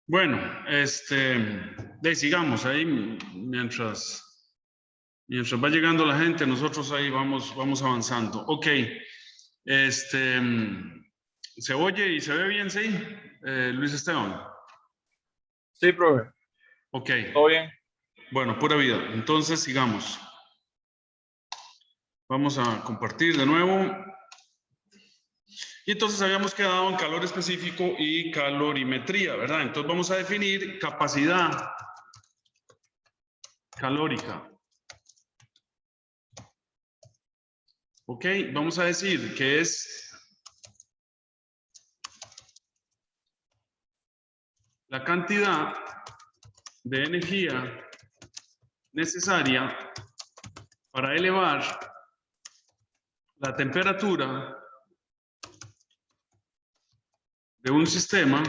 Bueno, sigamos ahí mientras va llegando la gente, nosotros ahí vamos avanzando. Ok, ¿se oye y se ve bien, sí? Luis Esteban. Sí, profe. Ok. ¿Todo bien? Bueno, pura vida. Entonces, sigamos. Vamos a compartir de nuevo. Y entonces habíamos quedado en calor específico y calorimetría, ¿verdad? Entonces vamos a definir capacidad calórica. Ok, vamos a decir que es la cantidad de energía necesaria para elevar la temperatura de un sistema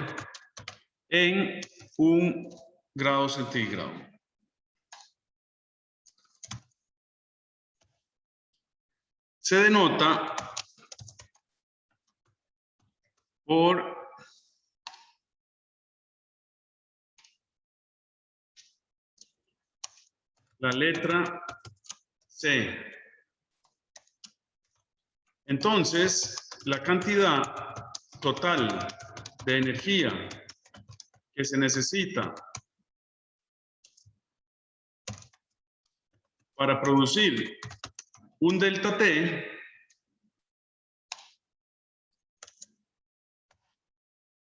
en 1 grado centígrado. Se denota por la letra C. Entonces, la cantidad total de energía que se necesita para producir un delta T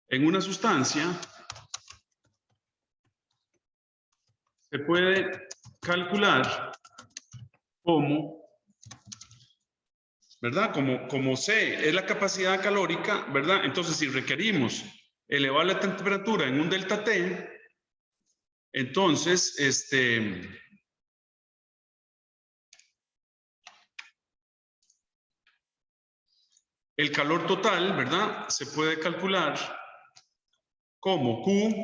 en una sustancia se puede calcular como, ¿verdad? Como C es la capacidad calórica, ¿verdad? Entonces, si requerimos elevar la temperatura en un delta T, entonces, el calor total, ¿verdad? Se puede calcular como Q.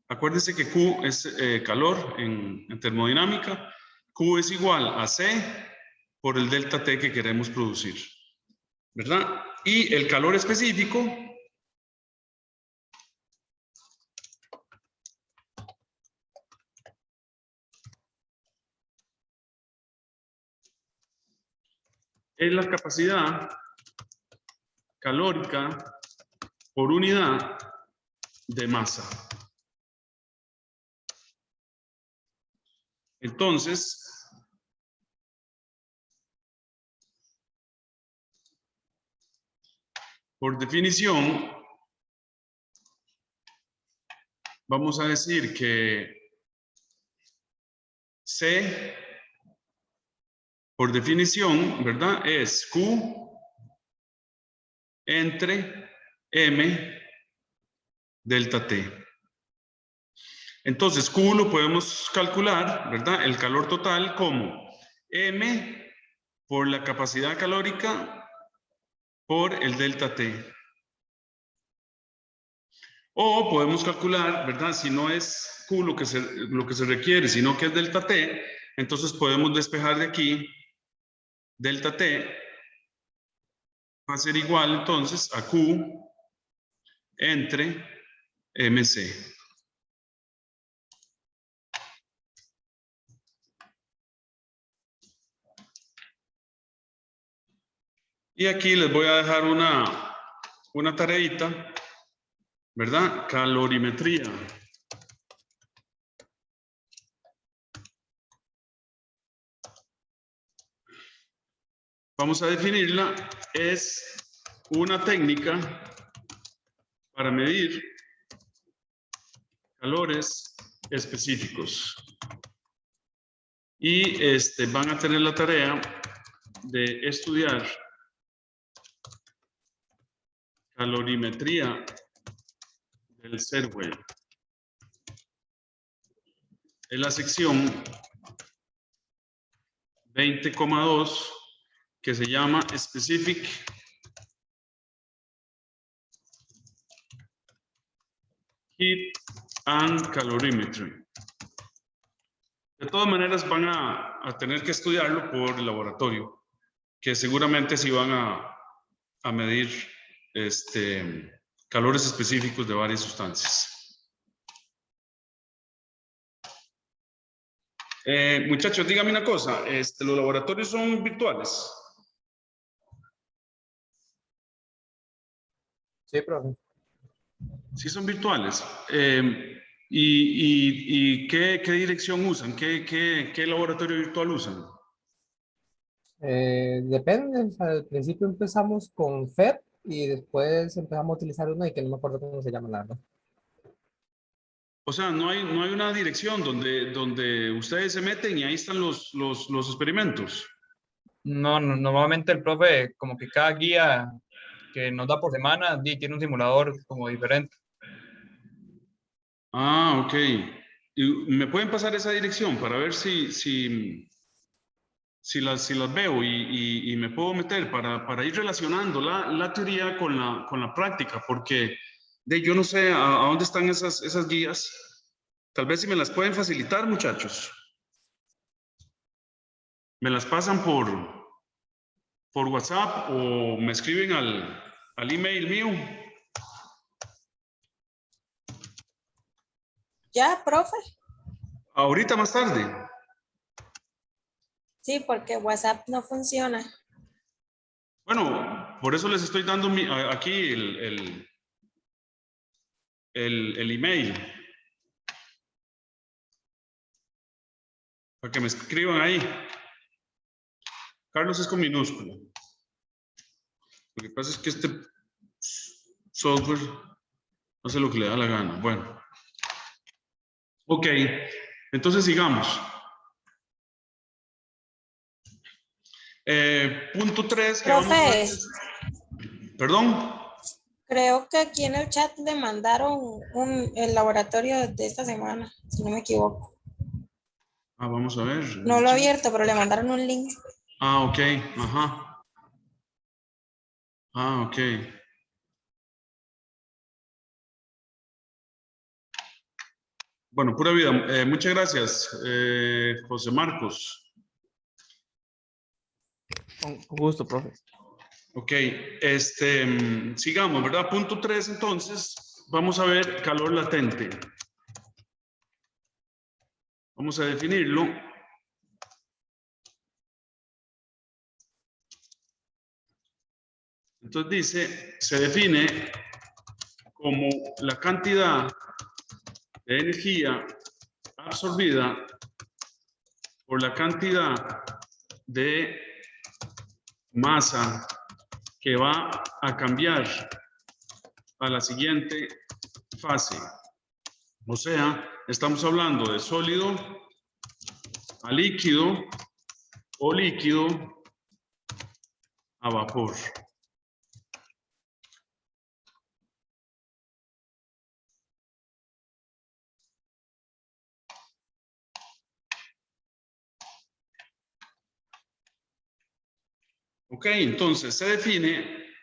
Acuérdense que Q es calor en termodinámica. Q es igual a C por el delta T que queremos producir, ¿verdad? Y el calor específico es la capacidad calórica por unidad de masa. Entonces, por definición, vamos a decir que C, por definición, ¿verdad? Es Q entre M delta T. Entonces, Q lo podemos calcular, ¿verdad? El calor total como M por la capacidad calórica por el delta T. O podemos calcular, ¿verdad? Si no es Q lo que se requiere, sino que es delta T, entonces podemos despejar de aquí delta T va a ser igual entonces a Q entre MC. Y aquí les voy a dejar una tareita, ¿verdad? Calorimetría. Vamos a definirla. Es una técnica para medir calores específicos. Y van a tener la tarea de estudiar calorimetría del Serway. Es la sección 20,2 que se llama Specific Heat and Calorimetry. De todas maneras van a tener que estudiarlo por el laboratorio, que seguramente sí van a medir calores específicos de varias sustancias. Muchachos, dígame una cosa, ¿los laboratorios son virtuales? Sí, profe. Sí, son virtuales. ¿Y qué dirección usan? ¿Qué laboratorio virtual usan? Depende. O sea, al principio empezamos con FED y después empezamos a utilizar uno y que no me acuerdo cómo se llama, la verdad. O sea, no hay una dirección donde ustedes se meten y ahí están los experimentos. No, normalmente el profe, como que cada guía que nos da por semana, tiene un simulador como diferente. Ah, ok. ¿Y me pueden pasar esa dirección para ver si las veo y me puedo meter para ir relacionando la teoría con la práctica? Porque yo no sé a dónde están esas guías. Tal vez si me las pueden facilitar, muchachos. Me las pasan por WhatsApp o me escriben al email mío. Ya, profe. Ahorita más tarde. Sí, porque WhatsApp no funciona. Bueno, por eso les estoy dando aquí el email. Para que me escriban ahí. Carlos es con minúscula. Lo que pasa es que este software hace lo que le da la gana. Bueno. Ok. Entonces sigamos. Punto 3 que vamos a ver. Profe, Perdón. creo que aquí en el chat le mandaron el laboratorio de esta semana, si no me equivoco. Vamos a ver. No lo he abierto, pero le mandaron un link. Ok. Ajá. Ok. Bueno, pura vida. Muchas gracias, José Marcos. Con gusto, profe. Ok, sigamos, ¿verdad? Punto 3, entonces, vamos a ver calor latente. Vamos a definirlo. Entonces dice, se define como la cantidad de energía absorbida por la cantidad de masa que va a cambiar a la siguiente fase. O sea, estamos hablando de sólido a líquido o líquido a vapor. Ok, entonces se define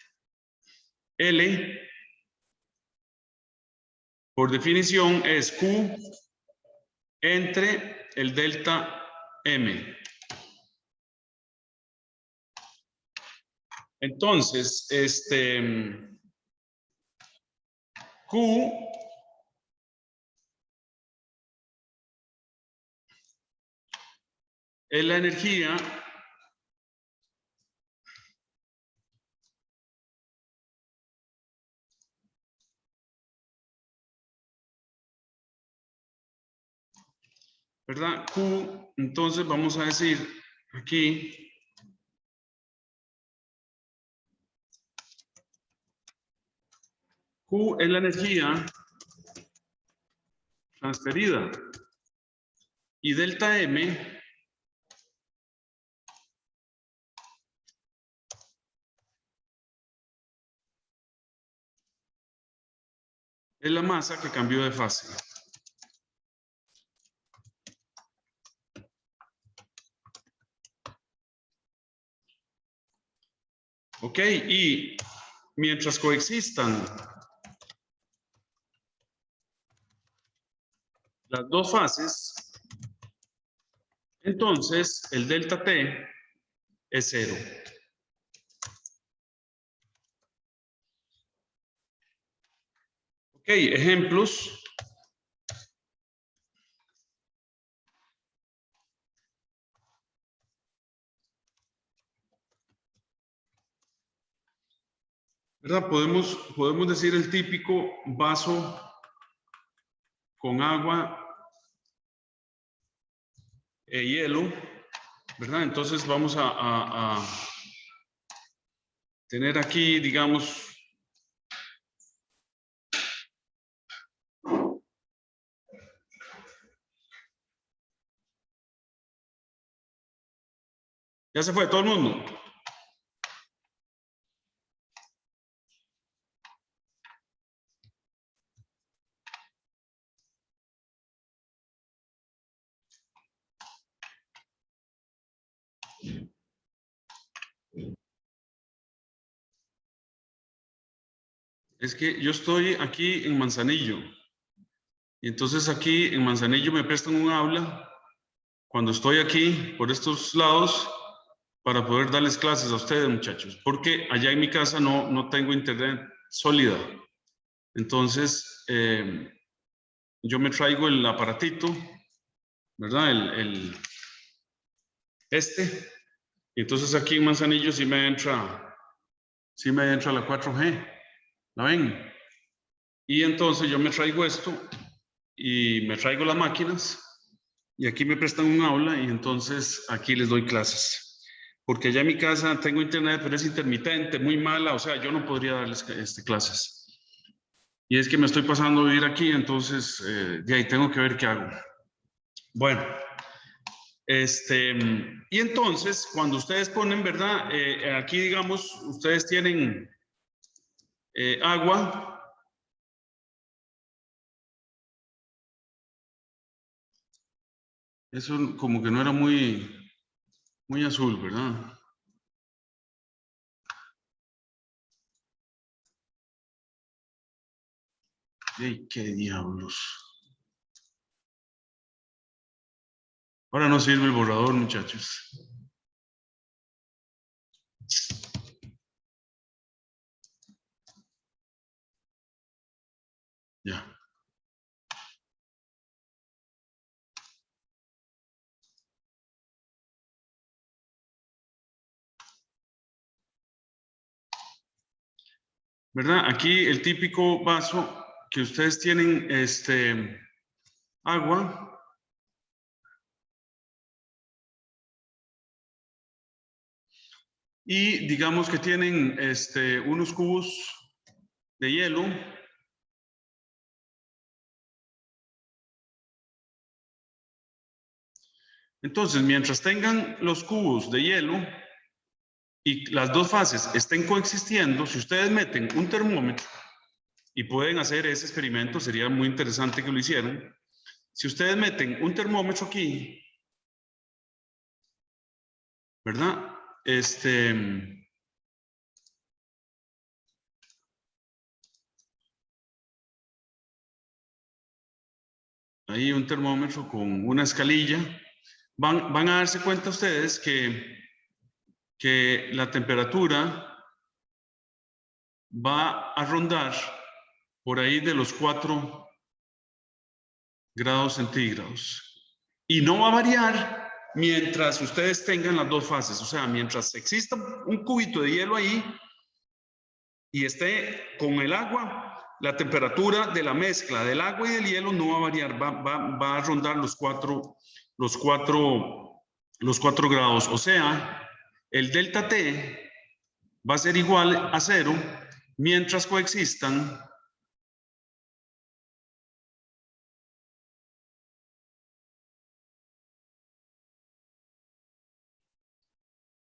L, por definición, es Q entre el delta M. Entonces, Q es la energía ¿verdad? Q, entonces vamos a decir aquí Q es la energía transferida y delta M es la masa que cambió de fase. Ok, y mientras coexistan las dos fases, entonces el delta T es 0. Ok, ejemplos. ¿verdad? Podemos decir el típico vaso con agua e hielo, ¿verdad? Entonces vamos a tener aquí, digamos, ya se fue todo el mundo. Es que yo estoy aquí en Manzanillo. Y entonces aquí en Manzanillo me prestan un aula cuando estoy aquí por estos lados para poder darles clases a ustedes, muchachos. Porque allá en mi casa no tengo internet sólida. Entonces, yo me traigo el aparatito, ¿verdad? Este. Y entonces aquí en Manzanillo sí me entra la 4G. ¿La ven? Y entonces yo me traigo esto y me traigo las máquinas y aquí me prestan un aula y entonces aquí les doy clases. Porque allá en mi casa tengo internet, pero es intermitente, muy mala, o sea, yo no podría darles clases. Y es que me estoy pasando a vivir aquí, entonces de ahí tengo que ver qué hago. Bueno, y entonces cuando ustedes ponen, ¿verdad? Aquí digamos, ustedes tienen agua. Eso como que no era muy azul, ¿verdad? ¡Ay, qué diablos! Ahora no sirve el borrador, muchachos. Ya. ¿Verdad? Aquí el típico vaso que ustedes tienen, agua. Y digamos que tienen unos cubos de hielo. Entonces, mientras tengan los cubos de hielo y las dos fases estén coexistiendo, si ustedes meten un termómetro y pueden hacer ese experimento, sería muy interesante que lo hicieran. Si ustedes meten un termómetro aquí, ¿verdad? Ahí un termómetro con una escalilla. Van a darse cuenta ustedes que la temperatura va a rondar por ahí de los 4 grados centígrados. Y no va a variar mientras ustedes tengan las dos fases. O sea, mientras exista un cubito de hielo ahí y esté con el agua, la temperatura de la mezcla del agua y del hielo no va a variar, va a rondar los 4 grados. O sea, el delta T va a ser igual a 0 mientras coexistan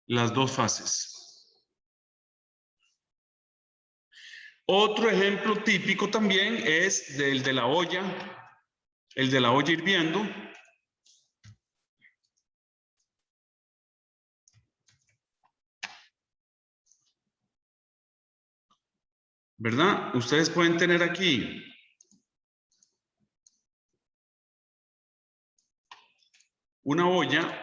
las dos fases. Otro ejemplo típico también es el de la olla hirviendo. ¿Verdad? Ustedes pueden tener aquí una olla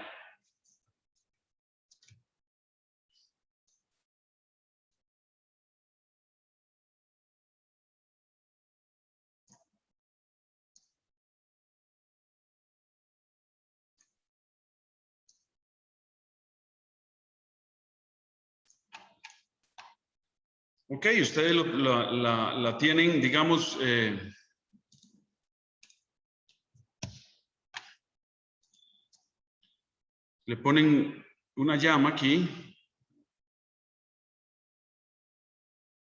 Ok, ustedes la tienen, digamos, le ponen una llama aquí.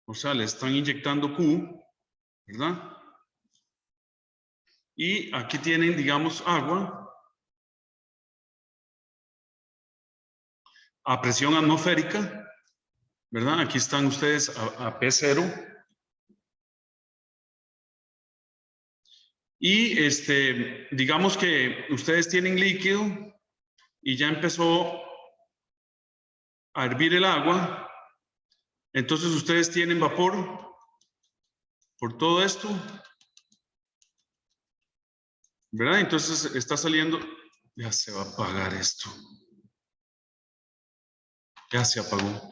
O sea, le están inyectando Q, ¿verdad? Y aquí tienen, digamos, agua a presión atmosférica, ¿verdad? Aquí están ustedes a P0. Y digamos que ustedes tienen líquido y ya empezó a hervir el agua. Entonces ustedes tienen vapor por todo esto, ¿verdad? Entonces está saliendo, ya se va a apagar esto. Ya se apagó.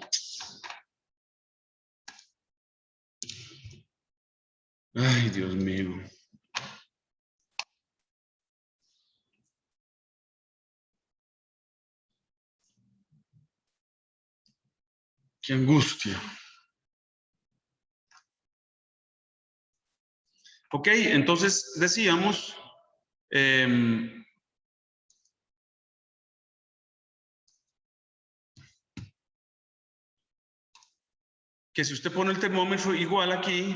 Ay, Dios mío. Qué angustia. Ok, entonces decíamos, que si usted pone el termómetro igual aquí,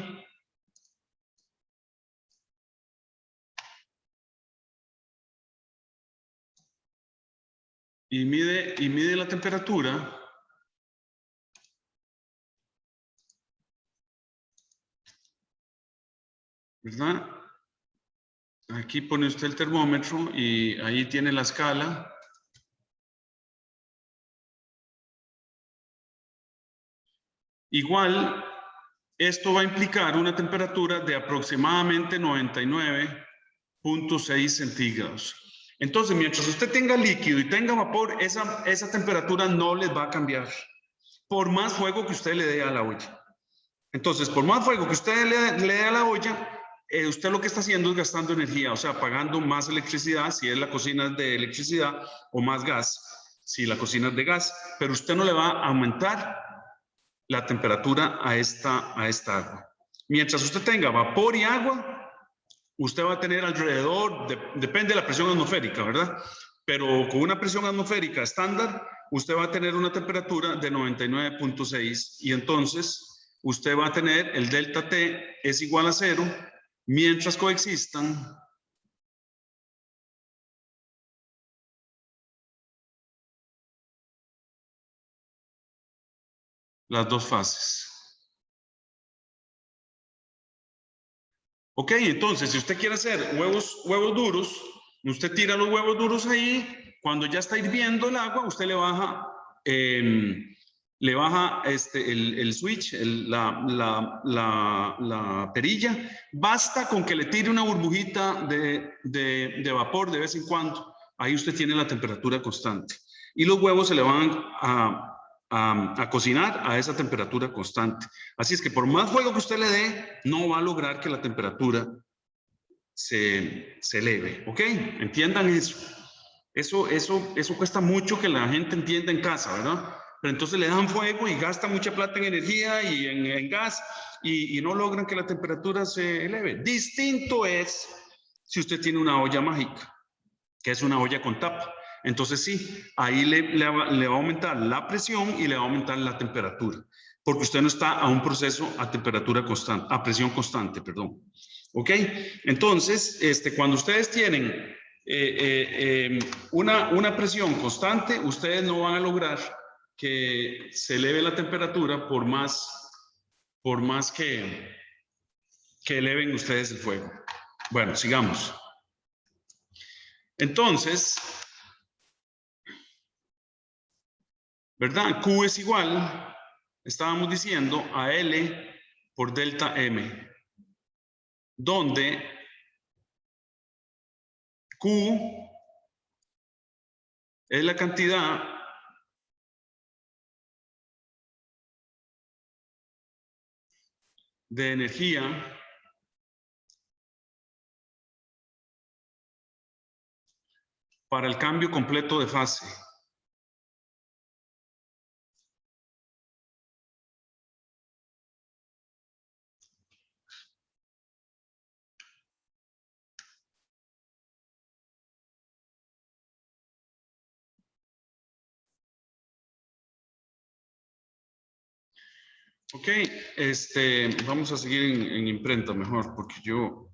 y mide la temperatura, ¿verdad? Aquí pone usted el termómetro y ahí tiene la escala. Igual, esto va a implicar una temperatura de aproximadamente 99.6 centígrados. Entonces, mientras usted tenga líquido y tenga vapor, esa temperatura no les va a cambiar, por más fuego que usted le dé a la olla. Entonces, por más fuego que usted le dé a la olla, usted lo que está haciendo es gastando energía, o sea, pagando más electricidad, si es la cocina de electricidad, o más gas, si la cocina es de gas, pero usted no le va a aumentar la temperatura a esta agua. Mientras usted tenga vapor y agua, usted va a tener alrededor, depende de la presión atmosférica, ¿verdad? Pero con una presión atmosférica estándar, usted va a tener una temperatura de 99.6 y entonces usted va a tener el delta T es igual a 0 mientras coexistan las dos fases. Ok, entonces si usted quiere hacer huevos duros, usted tira los huevos duros ahí, cuando ya está hirviendo el agua, usted le baja el switch, la perilla. Basta con que le tire una burbujita de vapor de vez en cuando. Ahí usted tiene la temperatura constante. Y los huevos se le van a cocinar a esa temperatura constante. Así es que por más fuego que usted le dé, no va a lograr que la temperatura se eleve. ¿Ok? Entiendan eso. Eso cuesta mucho que la gente entienda en casa, ¿verdad? Pero entonces le dan fuego y gasta mucha plata en energía y en gas y no logran que la temperatura se eleve. Distinto es si usted tiene una olla mágica, que es una olla con tapa. Entonces sí, ahí le va a aumentar la presión y le va a aumentar la temperatura, porque usted no está a un proceso a temperatura constante, a presión constante, perdón. ¿Ok? Entonces, cuando ustedes tienen una presión constante, ustedes no van a lograr que se eleve la temperatura por más que eleven ustedes el fuego. Bueno, sigamos. Entonces, ¿verdad? Q es igual, estábamos diciendo, a L por delta M, donde Q es la cantidad de energía para el cambio completo de fase. Ok, vamos a seguir en imprenta mejor, porque yo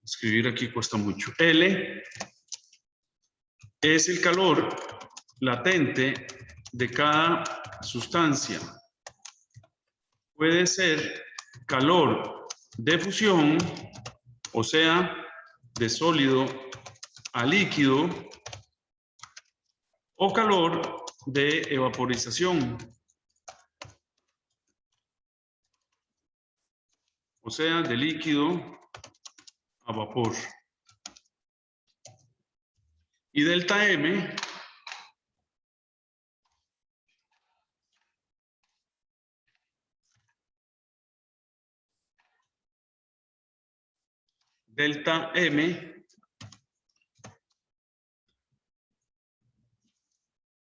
escribir aquí cuesta mucho. L es el calor latente de cada sustancia. Puede ser calor de fusión, o sea, de sólido a líquido, o calor de evaporización, o sea, de líquido a vapor. Y delta M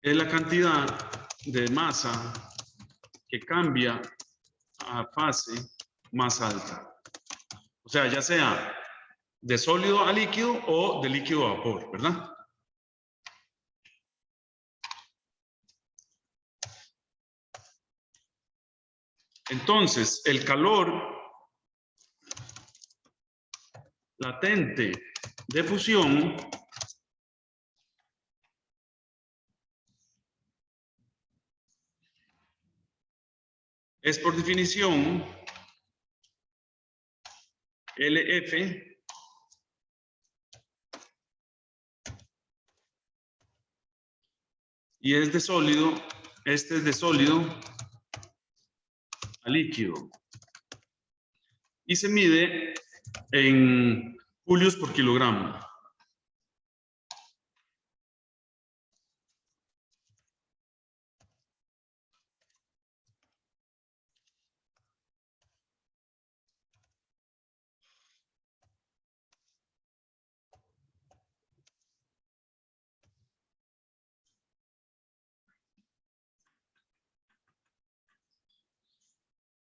es la cantidad de masa que cambia a fase más alta. O sea, ya sea de sólido a líquido o de líquido a vapor, ¿verdad? Entonces, el calor latente de fusión es por definición LF y es de sólido, este es de sólido a líquido. Y se mide en julios por kilogramo.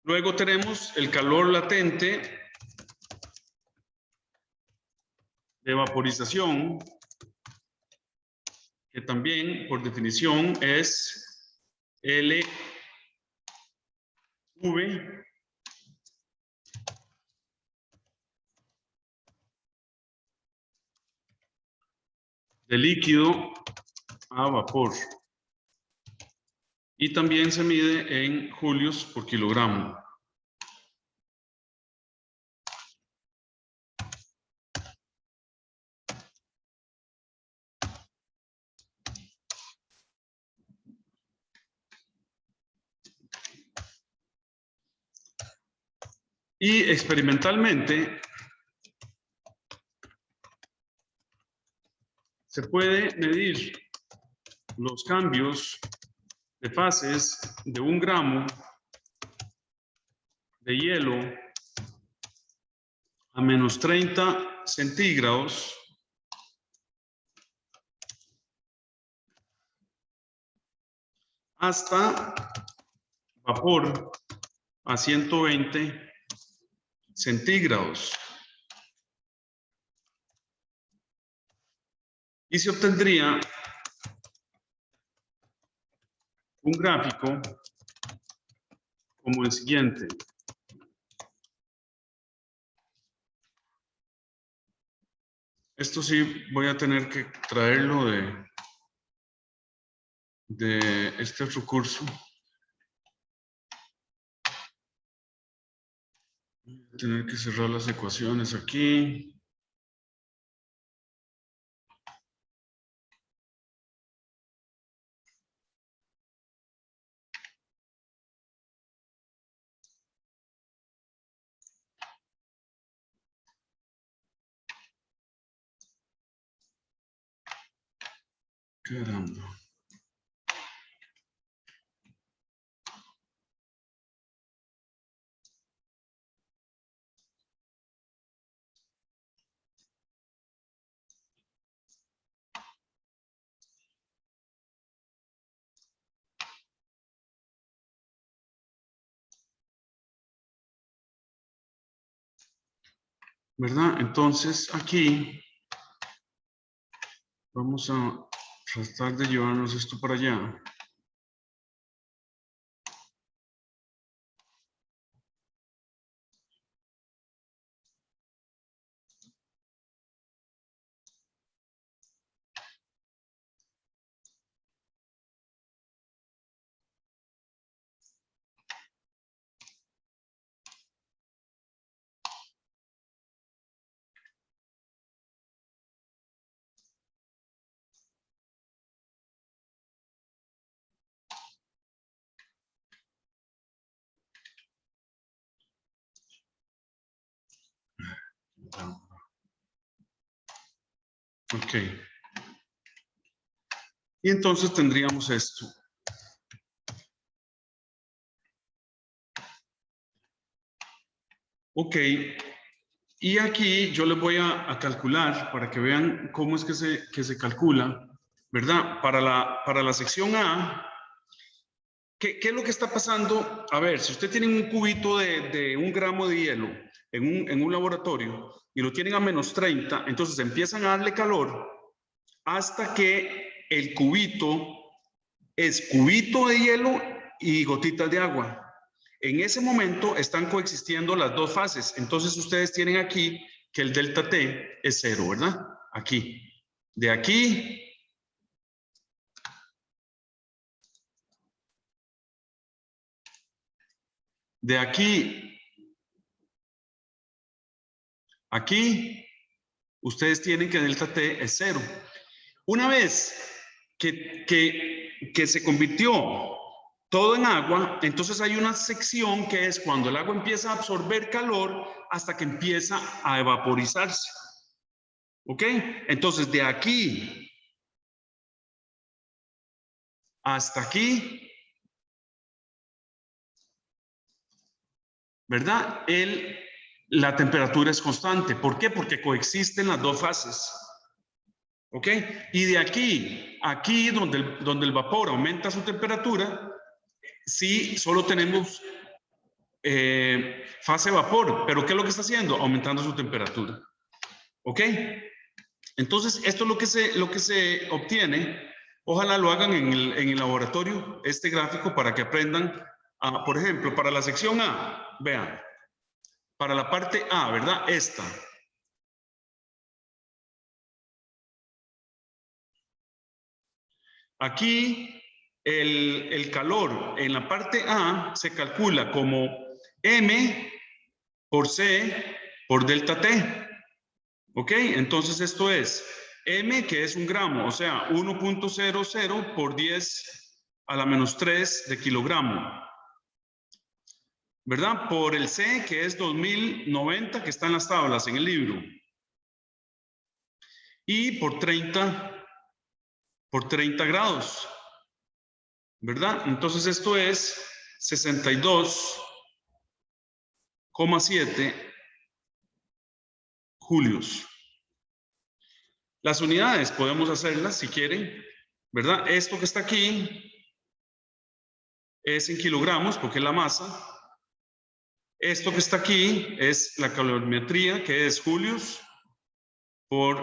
Luego tenemos el calor latente de vaporización, que también por definición es LV de líquido a vapor. Y también se mide en julios por kilogramo. Y experimentalmente se puede medir los cambios de fases de 1 gramo de hielo a menos 30 centígrados hasta vapor a 120 centígrados. Y se obtendría un gráfico como el siguiente. Esto sí voy a tener que traerlo de este otro curso. Voy a tener que cerrar las ecuaciones aquí. Caramba. ¿Verdad? Entonces aquí vamos a tratar de llevarnos esto para allá. Ok. Y entonces tendríamos esto. Ok. Y aquí yo les voy a calcular para que vean cómo es que se calcula, ¿verdad? Para la sección A, ¿qué es lo que está pasando? A ver, si usted tiene un cubito de 1 gramo de hielo en un laboratorio y lo tienen a -30, entonces empiezan a darle calor hasta que el cubito es cubito de hielo y gotitas de agua. En ese momento están coexistiendo las dos fases. Entonces ustedes tienen aquí que el delta T es 0, ¿verdad? Aquí. De aquí. De aquí. Aquí. Ustedes tienen que delta T es 0. Una vez que se convirtió todo en agua, entonces hay una sección que es cuando el agua empieza a absorber calor hasta que empieza a evaporizarse. ¿Ok? Entonces, de aquí hasta aquí, ¿verdad? La temperatura es constante. ¿Por qué? Porque coexisten las dos fases. ¿Ok? Y de aquí donde el vapor aumenta su temperatura, sí, solo tenemos fase vapor. ¿Pero qué es lo que está haciendo? Aumentando su temperatura. ¿Ok? Entonces, esto es lo que se obtiene. Ojalá lo hagan en el laboratorio, este gráfico, para que aprendan. Por ejemplo, para la sección A, vean, para la parte A, ¿verdad? Esta. Aquí, el calor en la parte A se calcula como M por C por delta T. ¿Ok? Entonces, esto es M, que es 1 gramo, o sea, 1.00 por 10 a la -3 de kilogramo. ¿Verdad? Por el C, que es 2090, que está en las tablas, en el libro. Y por 30 grados. ¿Verdad? Entonces esto es 62,7 julios. Las unidades podemos hacerlas si quieren, ¿verdad? Esto que está aquí es en kilogramos porque es la masa. Esto que está aquí es la calorimetría, que es julios por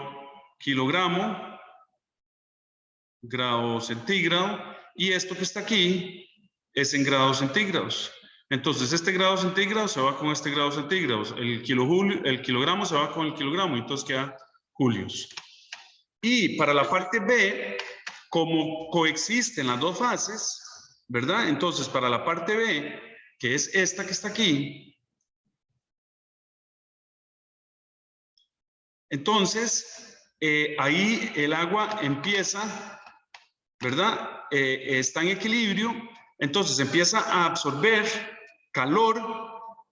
kilogramo, grado centígrado, y esto que está aquí es en grados centígrados. Entonces, este grado centígrado se va con este grado centígrado, el kilogramo se va con el kilogramo, entonces queda julios. Y para la parte B, como coexisten las dos fases, ¿verdad? Entonces, para la parte B, que es esta que está aquí, entonces, ahí el agua empieza, ¿verdad? Está en equilibrio, entonces empieza a absorber calor,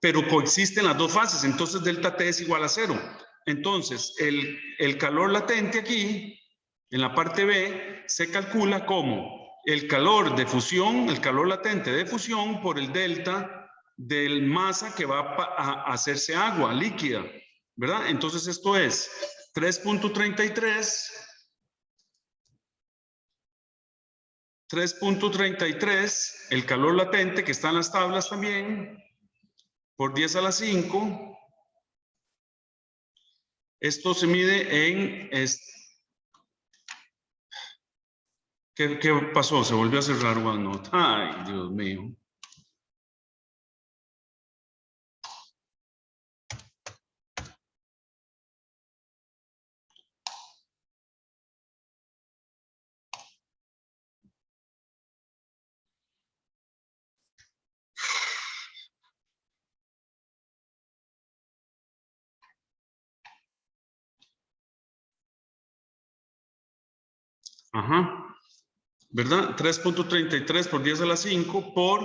pero coexisten las dos fases, entonces delta T es igual a 0. Entonces, el calor latente aquí, en la parte B, se calcula como el calor de fusión, el calor latente de fusión por el delta del masa que va a hacerse agua líquida, ¿verdad? Entonces esto es 3.33, el calor latente que está en las tablas también, por 10 a la 5. Esto se mide en... ¿Qué pasó? Se volvió a cerrar OneNote. Ay, Dios mío. Ajá. ¿Verdad? 3.33 por 10 a la 5 por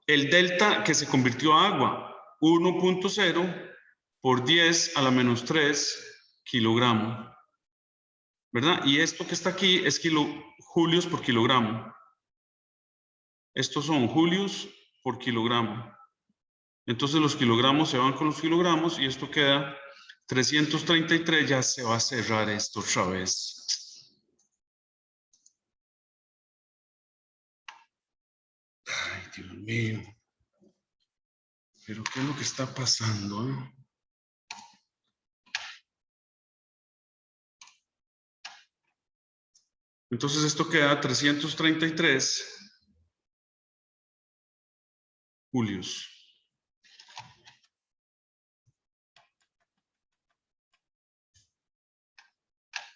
el delta que se convirtió a agua, 1.0 por 10 a la menos 3 kilogramo, ¿verdad? Y esto que está aquí es julios por kilogramo. Estos son julios por kilogramo. Entonces los kilogramos se van con los kilogramos y esto queda 333. Ya se va a cerrar esto otra vez. Ay, Dios mío. ¿Pero qué es lo que está pasando, eh? Entonces esto queda 333 julios.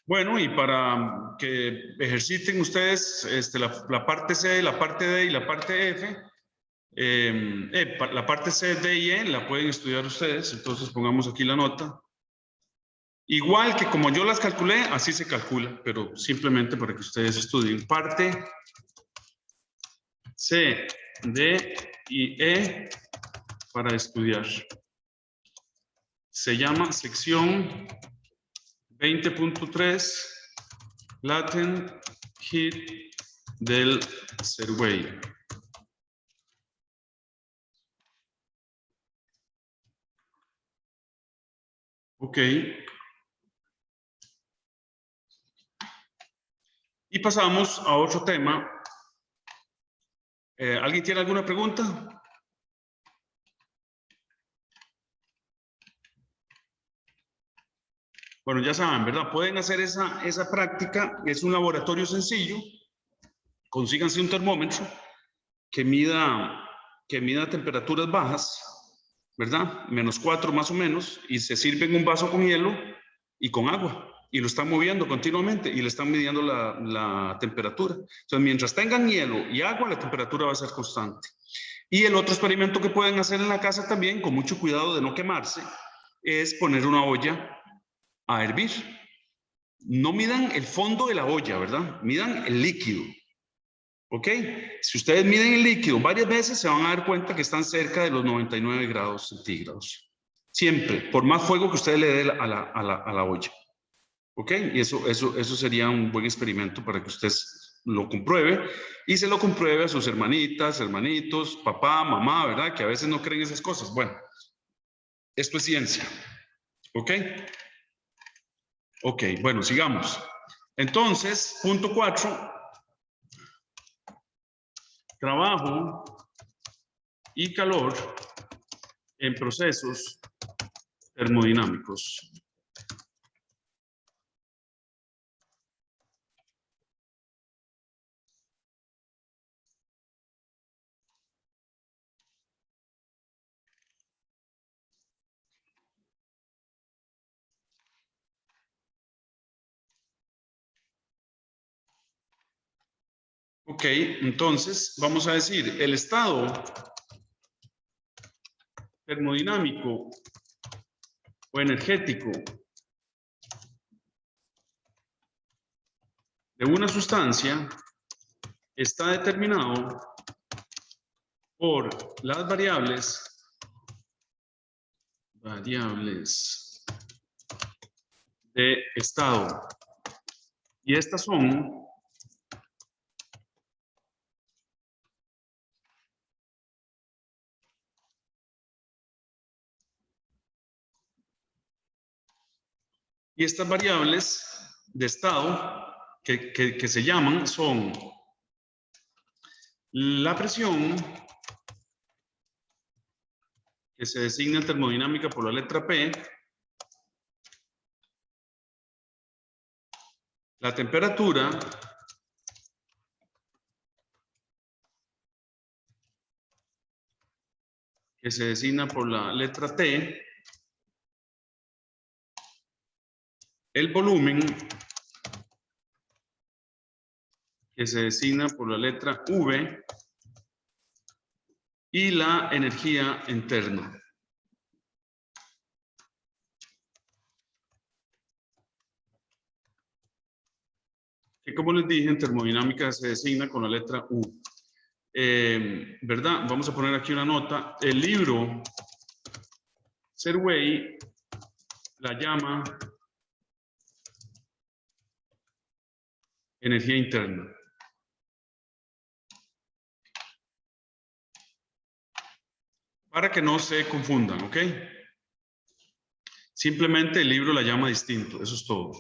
Bueno, y para que ejerciten ustedes la parte C, la parte D y la parte F, la parte C, D y E la pueden estudiar ustedes. Entonces pongamos aquí la nota. Igual que como yo las calculé, así se calcula, pero simplemente para que ustedes estudien. Parte C, D y E para estudiar. Se llama sección 20.3 Latent Heat del Serway. Ok. Y pasamos a otro tema. ¿Alguien tiene alguna pregunta? Bueno, ya saben, ¿verdad? Pueden hacer esa práctica. Es un laboratorio sencillo. Consíganse un termómetro que mida temperaturas bajas, ¿verdad? -4 más o menos. Y se sirven un vaso con hielo y con agua. Y lo están moviendo continuamente y le están midiendo la temperatura. Entonces, mientras tengan hielo y agua, la temperatura va a ser constante. Y el otro experimento que pueden hacer en la casa también, con mucho cuidado de no quemarse, es poner una olla a hervir. No midan el fondo de la olla, ¿verdad? Midan el líquido. ¿Ok? Si ustedes miden el líquido varias veces, se van a dar cuenta que están cerca de los 99 grados centígrados. Siempre, por más fuego que ustedes le den a la olla. ¿Ok? Y eso sería un buen experimento para que usted lo compruebe y se lo compruebe a sus hermanitas, hermanitos, papá, mamá, ¿verdad? Que a veces no creen esas cosas. Bueno, esto es ciencia. ¿Ok? Ok, bueno, sigamos. Entonces, punto 4. Trabajo y calor en procesos termodinámicos. Ok, entonces vamos a decir el estado termodinámico o energético de una sustancia está determinado por las variables de estado. Y estas son y estas variables de estado que se llaman son la presión, que se designa en termodinámica por la letra P, la temperatura, que se designa por la letra T, el volumen, que se designa por la letra V, y la energía interna. Que como les dije, en termodinámica se designa con la letra U. ¿Verdad? Vamos a poner aquí una nota. El libro Serway la llama energía interna. Para que no se confundan, ¿ok? Simplemente el libro la llama distinto, eso es todo.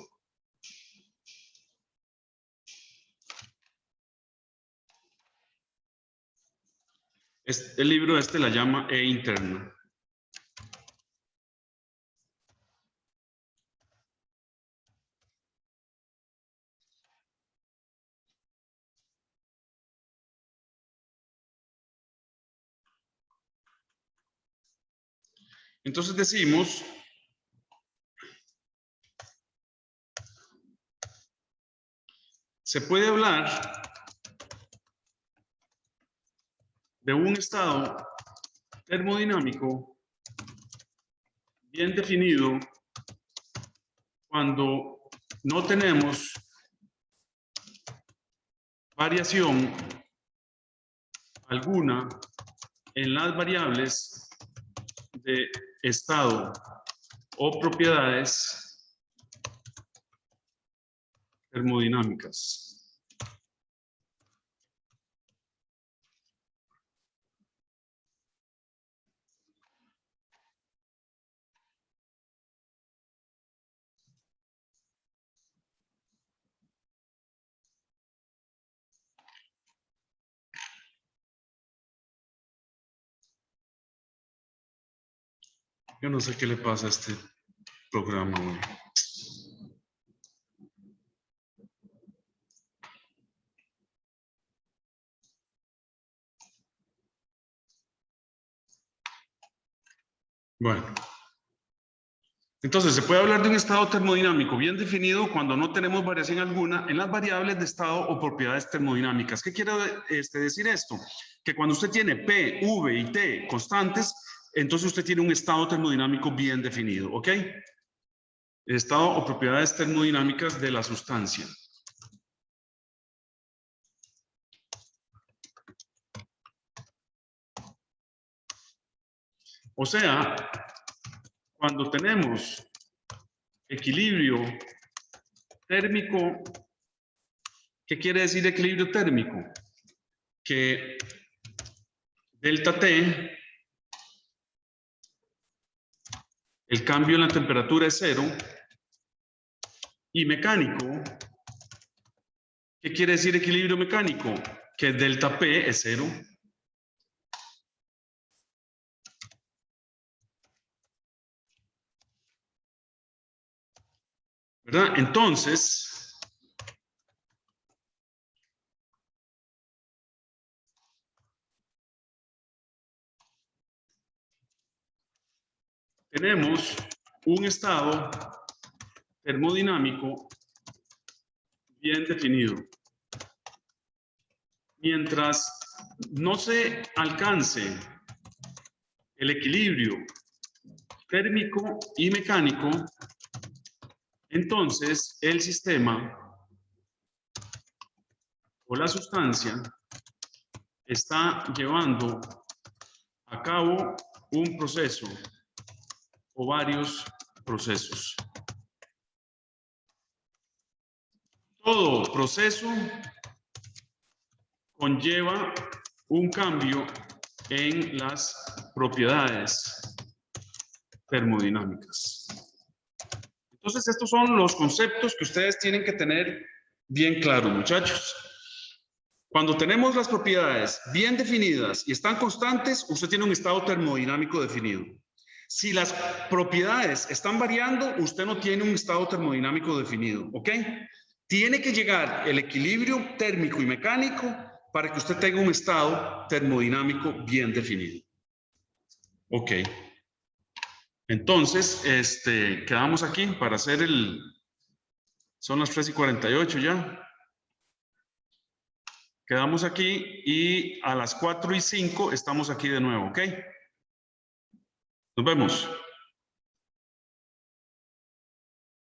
El libro la llama E interna. Entonces decimos se puede hablar de un estado termodinámico bien definido cuando no tenemos variación alguna en las variables de estado o propiedades termodinámicas. Yo no sé qué le pasa a este programa hoy. Bueno. Entonces, se puede hablar de un estado termodinámico bien definido cuando no tenemos variación alguna en las variables de estado o propiedades termodinámicas. ¿Qué quiere decir esto? Que cuando usted tiene P, V y T constantes, entonces usted tiene un estado termodinámico bien definido, ¿ok? Estado o propiedades termodinámicas de la sustancia. O sea, cuando tenemos equilibrio térmico, ¿qué quiere decir equilibrio térmico? Que delta T, el cambio en la temperatura es 0, y mecánico, ¿qué quiere decir equilibrio mecánico? Que delta P es 0. ¿Verdad? Entonces, tenemos un estado termodinámico bien definido. Mientras no se alcance el equilibrio térmico y mecánico, entonces el sistema o la sustancia está llevando a cabo un proceso o varios procesos. Todo proceso conlleva un cambio en las propiedades termodinámicas. Entonces, estos son los conceptos que ustedes tienen que tener bien claros, muchachos. Cuando tenemos las propiedades bien definidas y están constantes, usted tiene un estado termodinámico definido. Si las propiedades están variando, usted no tiene un estado termodinámico definido, ¿ok? Tiene que llegar el equilibrio térmico y mecánico para que usted tenga un estado termodinámico bien definido. Ok. Entonces, quedamos aquí para hacer son las 3:48 ya. Quedamos aquí y a las 4:05 estamos aquí de nuevo, ¿ok? Nos vemos.